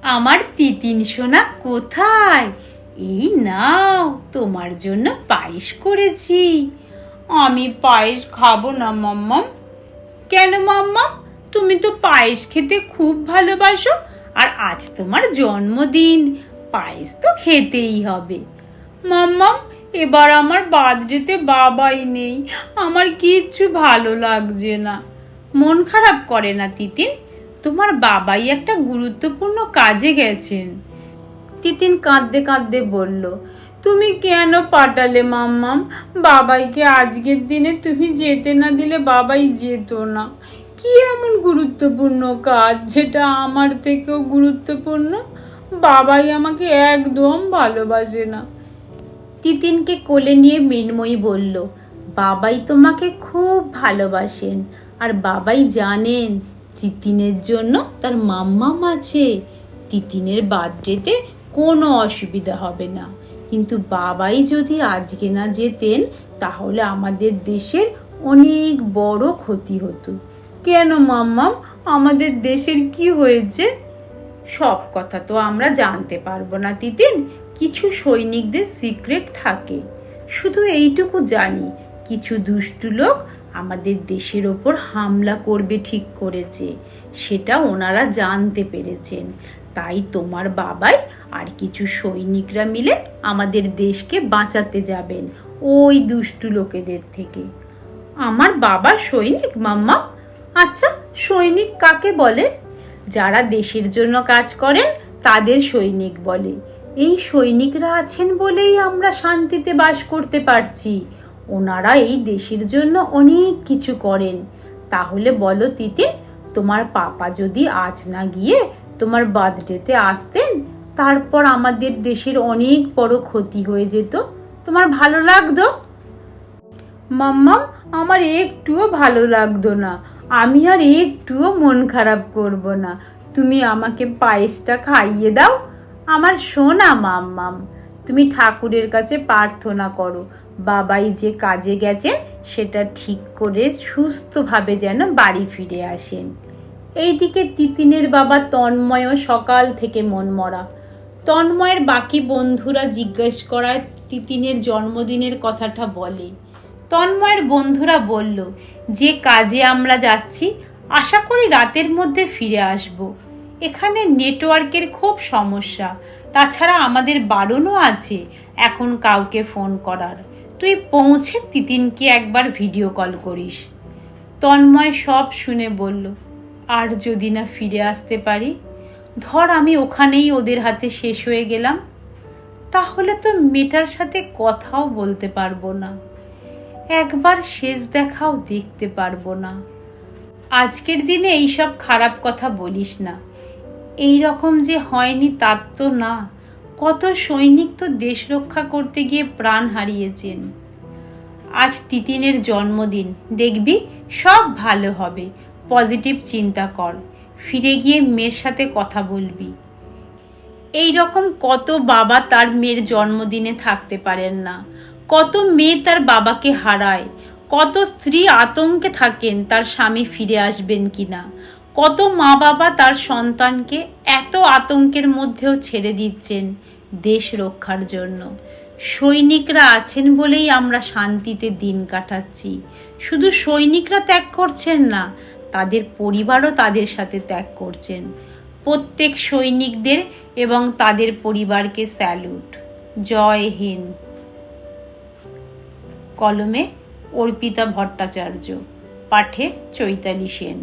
আমার তিতিন সোনা কোথায়? এই নাও, তোমার জন্য পায়েস করেছি। আমি পায়েস খাবো না মাম্মাম। কেন মাম্মাম? তুমি তো পায়েস খেতে খুব ভালোবাসো, আর আজ তোমার জন্মদিন, পায়েস তো খেতেই হবে। মাম্মাম, এবার আমার বার্থডেতে বাবাই নেই, আমার কিচ্ছু ভালো লাগছে না। মন খারাপ করে না তিতিন, তোমার বাবাই একটা গুরুত্বপূর্ণ কাজে গেছেন। তিতিন কাঁদতে কাঁদতে বলল, তুমি কেন পাঠালে মাম্মাম? বাবাইকে আজকের দিনে তুমি যেতে না দিলে বাবাই যেত না। কি এমন গুরুত্বপূর্ণ কাজ যেটা আমার থেকেও গুরুত্বপূর্ণ? বাবাই আমাকে একদম ভালোবাসে না। তিতিনকে কোলে নিয়ে মৃন্ময়ী বলল, বাবাই তোমাকে খুব ভালোবাসেন, আর বাবাই জানেন তিতিনের জন্য তার মাম্মাম আছে। তিতিনের বার্থডেতে কোনো অসুবিধা হবে না, কিন্তু বাবাই যদি আজকে না যেতেন তাহলে আমাদের দেশের অনেক বড় ক্ষতি হতো। কেন মাম্মাম, আমাদের দেশের কি হয়েছে? সব কথা তো আমরা জানতে পারবো না তিতিন, কিছু সৈনিকদের সিক্রেট থাকে। শুধু এইটুকু জানি, কিছু দুষ্টু লোক আমাদের দেশের ওপর হামলা করবে ঠিক করেছে, সেটা ওনারা জানতে পেরেছেন। তাই তোমার বাবাই আর কিছু সৈনিকরা মিলে আমাদের দেশকে বাঁচাতে যাবেন ওই দুষ্টু লোকেদের থেকে। আমার বাবা সৈনিক মাম্মা? আচ্ছা, সৈনিক কাকে বলে? যারা দেশের জন্য কাজ করেন তাদের সৈনিক বলে। এই সৈনিকরা আছেন বলেই আমরা শান্তিতে বাস করতে পারছি। ওনারা এই দেশের জন্য অনেক কিছু করেন। তাহলে বলো তিতিন, তোমার পাপা যদি আজ না গিয়ে তোমার বার্থডেতে আসতেন, তারপর আমাদের দেশের অনেক বড় ক্ষতি হয়ে যেত, তোমার ভালো লাগতো? মাম্মাম, আমার একটুও ভালো লাগতো না। আমি আর একটুও মন খারাপ করব না। তুমি আমাকে পায়েসটা খাইয়ে দাও। আমার সোনা মাম্মাম, তুমি ঠাকুরের কাছে প্রার্থনা করো বাবাই যে কাজে গেছেন সেটা ঠিক করে সুস্থভাবে যেন বাড়ি ফিরে আসেন। এইদিকে তিতিনের বাবা তন্ময়ও সকাল থেকে মনমরা। তন্ময়ের বাকি বন্ধুরা জিজ্ঞেস করায় তিতিনের জন্মদিনের কথাটা বলে। তন্ময়ের বন্ধুরা বলল, যে কাজে আমরা যাচ্ছি আশা করি রাতের মধ্যে ফিরে আসব। এখানে নেটওয়ার্কের খুব সমস্যা, তাছাড়া আমাদের বারণও আছে এখন কাউকে ফোন করার। তুই পৌঁছে তিতিনকে একবার ভিডিও কল করিস। তন্ময় সব শুনে বলল, আর যদি না ফিরে আসতে পারি? ধর আমি ওখানেই ওদের হাতে শেষ হয়ে গেলাম, তাহলে তো মেয়েটার সাথে কথাও বলতে পারবো না, একবার শেষ দেখাও দেখতে পারবো না। আজকের দিনে এইসব খারাপ কথা বলিস না। এই রকম যে হয়নি তার তো না, কত সৈনিক তো দেশ রক্ষা করতে গিয়ে প্রাণ হারিয়েছেন। আজ তিতিনের জন্মদিন, দেখবি সব ভালো হবে। পজিটিভ চিন্তা কর, ফিরে গিয়ে মেয়ের সাথে কথা বলবি। এই রকম কত বাবা তার মেয়ের জন্মদিনে থাকতে পারেন না, কত মেয়ে তার বাবাকে হারায়, কত স্ত্রী আতঙ্কে থাকেন তার স্বামী ফিরে আসবেন কিনা, কত মা বাবা তার সন্তানকে এত আতঙ্কের মধ্যেও ছেড়ে দিচ্ছেন দেশ রক্ষার জন্য। সৈনিকরা আছেন বলেই আমরা শান্তিতে দিন কাটাচ্ছি। শুধু সৈনিকরা ত্যাগ করছেন না, তাদের পরিবারও তাদের সাথে ত্যাগ করছেন। প্রত্যেক সৈনিকদের এবং তাদের পরিবারকে স্যালুট। জয় হিন্দ। কলমে অর্পিতা ভট্টাচার্য, পাঠে চৈতালি সেন।